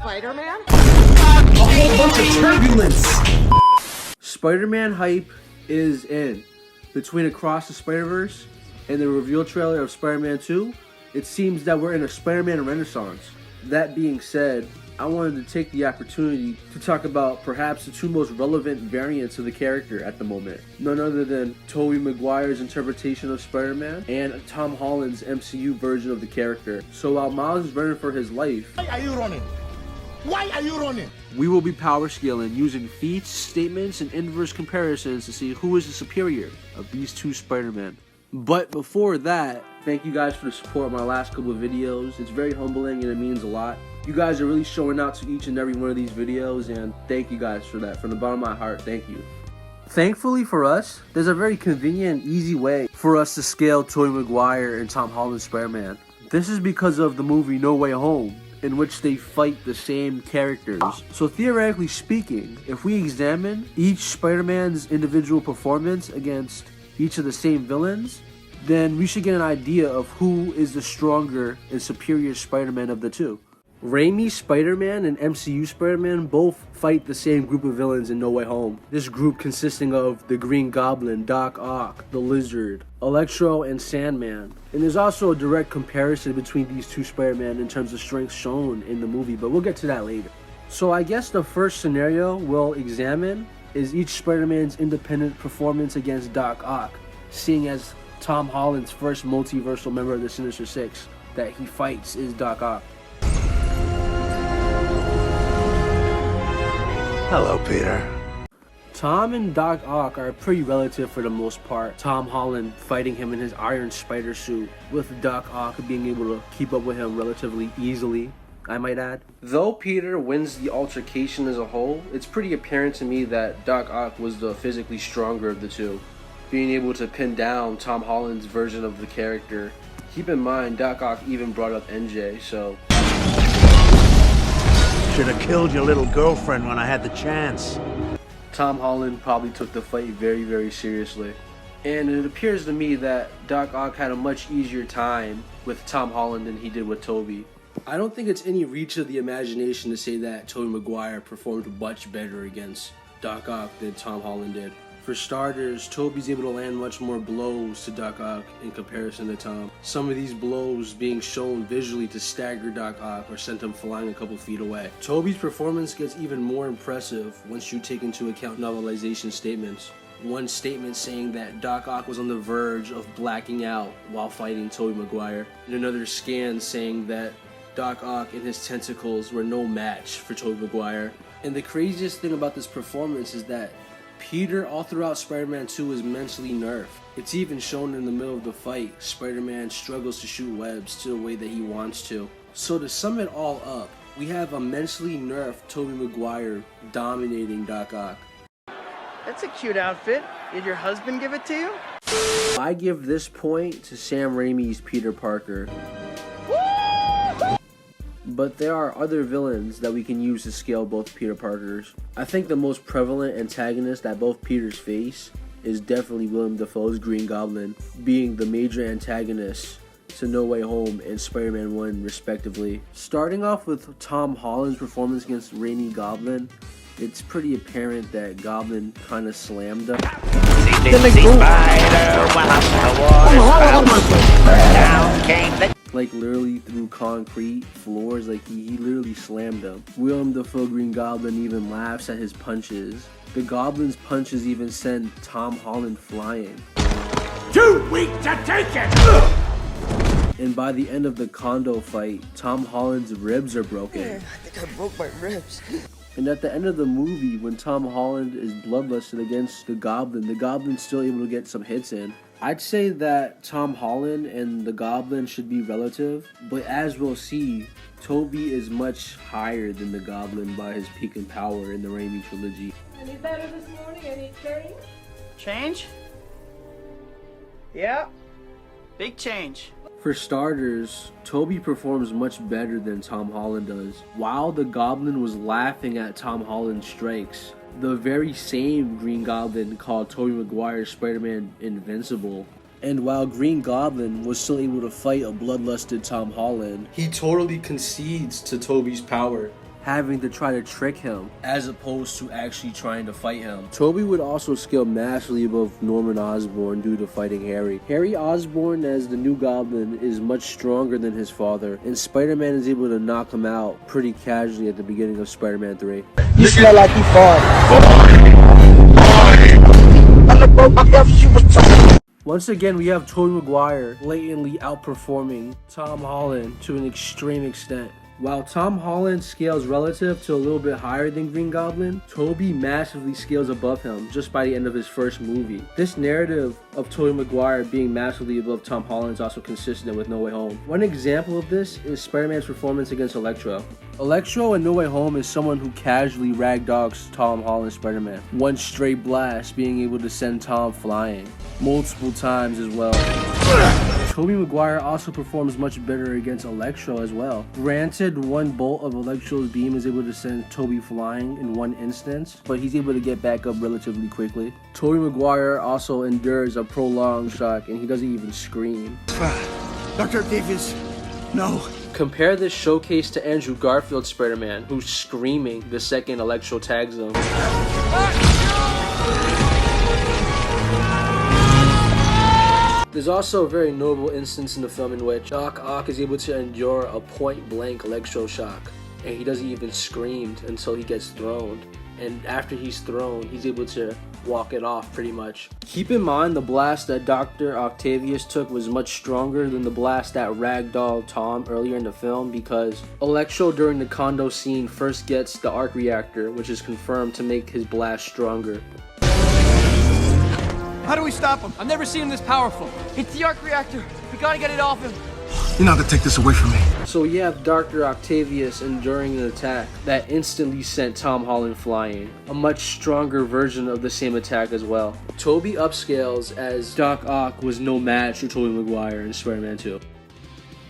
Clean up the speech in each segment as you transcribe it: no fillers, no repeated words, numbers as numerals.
Spider-Man? A whole bunch of turbulence! Spider-Man hype is in. Between Across the Spider-Verse and the reveal trailer of Spider-Man 2, it seems that we're in a Spider-Man renaissance. That being said, I wanted to take the opportunity to talk about perhaps the two most relevant variants of the character at the moment. None other than Tobey Maguire's interpretation of Spider-Man and Tom Holland's MCU version of the character. So while Miles is running for his life, Why are you running? Why are you running? we will be power scaling using feats, statements, and inverse comparisons to see who is the superior of these two Spider-Men. But before that, thank you guys for the support of my last couple of videos. It's very humbling and it means a lot. You guys are really showing out to each and every one of these videos, and thank you guys for that. From the bottom of my heart, thank you. Thankfully for us, there's a very convenient and easy way for us to scale Tobey Maguire and Tom Holland's Spider-Man. This is because of the movie No Way Home, in which they fight the same characters. So theoretically speaking, if we examine each Spider-Man's individual performance against each of the same villains, then we should get an idea of who is the stronger and superior Spider-Man of the two. Raimi's Spider-Man and MCU Spider-Man both fight the same group of villains in No Way Home. This group consisting of the Green Goblin, Doc Ock, the Lizard, Electro and Sandman. And there's also a direct comparison between these two Spider-Man in terms of strength shown in the movie, but we'll get to that later. So I guess the first scenario we'll examine is each Spider-Man's independent performance against Doc Ock, seeing as Tom Holland's first multiversal member of the Sinister Six that he fights is Doc Ock. Hello, Peter. Tom and Doc Ock are pretty relative for the most part. Tom Holland fighting him in his Iron Spider suit, with Doc Ock being able to keep up with him relatively easily, I might add. Though Peter wins the altercation as a whole, it's pretty apparent to me that Doc Ock was the physically stronger of the two, being able to pin down Tom Holland's version of the character. Keep in mind, Doc Ock even brought up NJ, so... Should have killed your little girlfriend when I had the chance. Tom Holland probably took the fight very, very seriously. And it appears to me that Doc Ock had a much easier time with Tom Holland than he did with Tobey. I don't think it's any reach of the imagination to say that Tobey Maguire performed much better against Doc Ock than Tom Holland did. For starters, Tobey's able to land much more blows to Doc Ock in comparison to Tom. Some of these blows being shown visually to stagger Doc Ock or sent him flying a couple feet away. Tobey's performance gets even more impressive once you take into account novelization statements. One statement saying that Doc Ock was on the verge of blacking out while fighting Tobey Maguire, and another scan saying that Doc Ock and his tentacles were no match for Tobey Maguire. And the craziest thing about this performance is that Peter all throughout Spider-Man 2 is mentally nerfed. It's even shown in the middle of the fight. Spider-Man struggles to shoot webs to the way that he wants to. So to sum it all up, we have a mentally nerfed Tobey Maguire dominating Doc Ock. That's a cute outfit. Did your husband give it to you? I give this point to Sam Raimi's Peter Parker. But there are other villains that we can use to scale both Peter Parkers. I think the most prevalent antagonist that both Peters face is definitely Willem Dafoe's Green Goblin, being the major antagonist to No Way Home and Spider-Man 1 respectively. Starting off with Tom Holland's performance against Raimi Goblin, it's pretty apparent that Goblin kinda slammed him. Like literally through concrete floors, like he literally slammed him. Willem Dafoe Green Goblin even laughs at his punches. The Goblin's punches even send Tom Holland flying. Too weak to take it! And by the end of the condo fight, Tom Holland's ribs are broken. I think I broke my ribs. And at the end of the movie, when Tom Holland is bloodlusted against the Goblin's still able to get some hits in. I'd say that Tom Holland and the Goblin should be relative, but as we'll see, Tobey is much higher than the Goblin by his peak in power in the Raimi trilogy. Any better this morning? Any change? Change? Yeah. Big change. For starters, Tobey performs much better than Tom Holland does. While the Goblin was laughing at Tom Holland's strikes, the very same Green Goblin called Tobey Maguire's Spider-Man invincible. And while Green Goblin was still able to fight a bloodlusted Tom Holland, he totally concedes to Tobey's power. having to try to trick him as opposed to actually trying to fight him. Tobey would also scale massively above Norman Osborn due to fighting Harry. Harry Osborn as the new Goblin is much stronger than his father, and Spider-Man is able to knock him out pretty casually at the beginning of Spider-Man 3. You smell like you fought. Once again, we have Tobey Maguire blatantly outperforming Tom Holland to an extreme extent. While Tom Holland scales relative to a little bit higher than Green Goblin, Tobey massively scales above him just by the end of his first movie. This narrative of Tobey Maguire being massively above Tom Holland is also consistent with No Way Home. One example of this is Spider-Man's performance against Electro. Electro in No Way Home is someone who casually ragdogs Tom Holland's Spider-Man. One straight blast being able to send Tom flying multiple times as well. Tobey Maguire also performs much better against Electro as well. Granted, one bolt of Electro's beam is able to send Tobey flying in one instance, but he's able to get back up relatively quickly. Tobey Maguire also endures a prolonged shock, and he doesn't even scream. Dr. Davis, no. Compare this showcase to Andrew Garfield's Spider-Man, who's screaming the second Electro tags him. There's also a very notable instance in the film in which Doc Ock is able to endure a point-blank electro shock, and he doesn't even scream until he gets thrown. And after he's thrown, he's able to walk it off pretty much. Keep in mind the blast that Dr. Octavius took was much stronger than the blast that ragdolled Tom earlier in the film, because Electro during the condo scene first gets the arc reactor, which is confirmed to make his blast stronger. How do we stop him? I've never seen him this powerful. It's the arc reactor. We gotta get it off him. You're not gonna take this away from me. So you have Dr. Octavius enduring an attack that instantly sent Tom Holland flying. A much stronger version of the same attack as well. Tobey upscales as Doc Ock was no match for Tobey Maguire in Spider-Man 2.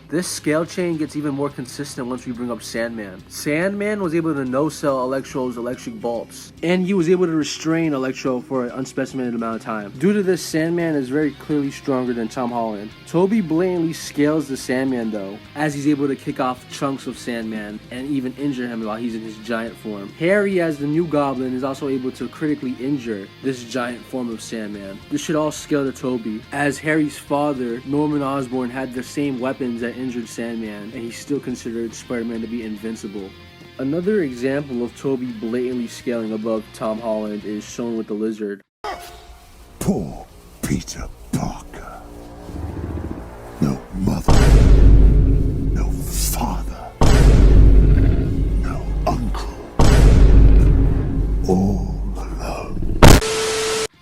This scale chain gets even more consistent once we bring up Sandman. Sandman was able to no-sell Electro's electric bolts, and he was able to restrain Electro for an unspecified amount of time. Due to this, Sandman is very clearly stronger than Tom Holland. Tobey blatantly scales the Sandman though, as he's able to kick off chunks of Sandman and even injure him while he's in his giant form. Harry as the new Goblin is also able to critically injure this giant form of Sandman. This should all scale to Tobey, as Harry's father, Norman Osborn, had the same weapons that injured Sandman, and he still considered Spider-Man to be invincible. Another example of Tobey blatantly scaling above Tom Holland is shown with the Lizard. Poor Peter Parker. No mother. No father. No uncle. All alone.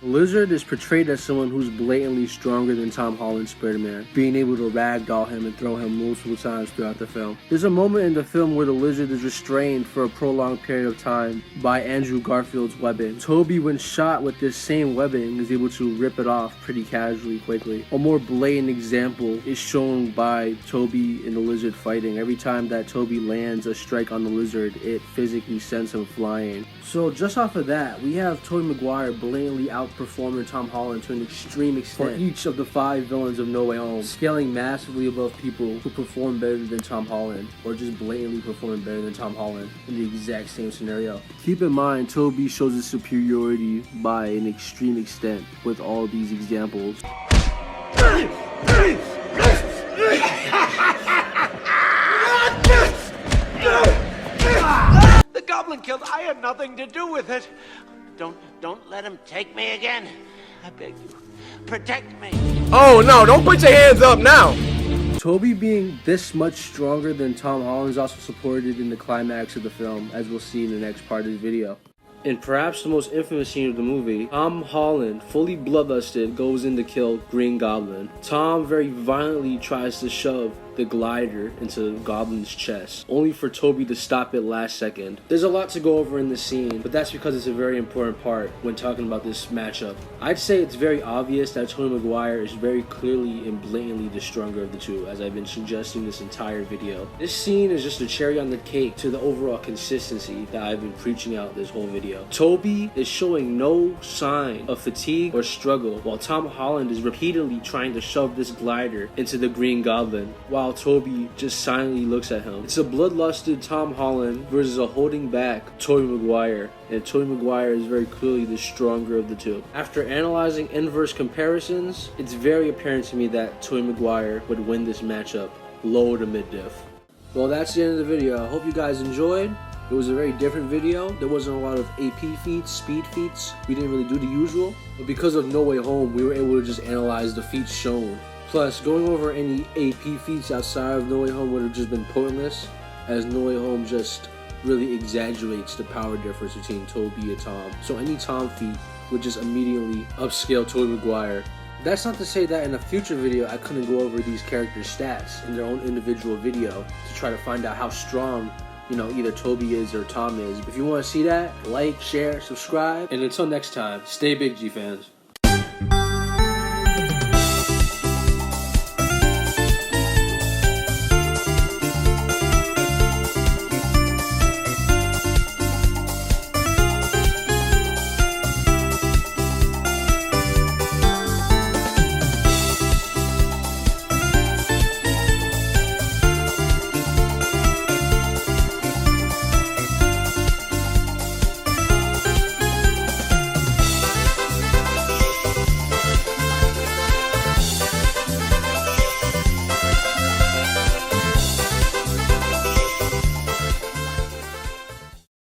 Lizard is portrayed as someone who's blatantly stronger than Tom Holland's Spider-Man, being able to ragdoll him and throw him multiple times throughout the film. There's a moment in the film where the Lizard is restrained for a prolonged period of time by Andrew Garfield's weapon. Tobey, when shot with this same weapon, is able to rip it off pretty casually quickly. A more blatant example is shown by Tobey and the Lizard fighting. Every time that Tobey lands a strike on the Lizard, it physically sends him flying. So just off of that, we have Tobey Maguire blatantly outperforming Tom Holland to an extreme extent for each of the 5 villains of No Way Home, scaling massively above people who perform better than Tom Holland, or just blatantly performing better than Tom Holland in the exact same scenario. Keep in mind, Tobey shows his superiority by an extreme extent with all these examples. The goblin killed. I had nothing to do with it. Don't let him take me again. I beg you. Protect me. Oh no, don't put your hands up now! Tobey being this much stronger than Tom Holland is also supported in the climax of the film, as we'll see in the next part of the video. In perhaps the most infamous scene of the movie, Tom Holland, fully bloodlusted, goes in to kill Green Goblin. Tom very violently tries to shove the glider into Goblin's chest, only for Tobey to stop it last second. There's a lot to go over in this scene, but that's because it's a very important part when talking about this matchup. I'd say it's very obvious that Tobey Maguire is very clearly and blatantly the stronger of the two, as I've been suggesting this entire video. This scene is just a cherry on the cake to the overall consistency that I've been preaching out this whole video. Tobey is showing no sign of fatigue or struggle, while Tom Holland is repeatedly trying to shove this glider into the Green Goblin, while while Tobey just silently looks at him. It's a bloodlusted Tom Holland versus a holding back Tobey Maguire, and Tobey Maguire is very clearly the stronger of the two. After analyzing inverse comparisons, it's very apparent to me that Tobey Maguire would win this matchup, low to mid diff. Well, that's the end of the video. I hope you guys enjoyed. It was a very different video. There wasn't a lot of AP feats, speed feats. We didn't really do the usual. But because of No Way Home, we were able to just analyze the feats shown. Plus, going over any AP feats outside of No Way Home would have just been pointless, as No Way Home just really exaggerates the power difference between Tobey and Tom. So any Tom feat would just immediately upscale Tobey Maguire. That's not to say that in a future video I couldn't go over these characters' stats in their own individual video to try to find out how strong, you know, either Tobey is or Tom is. If you want to see that, like, share, subscribe, and until next time, stay big, G fans.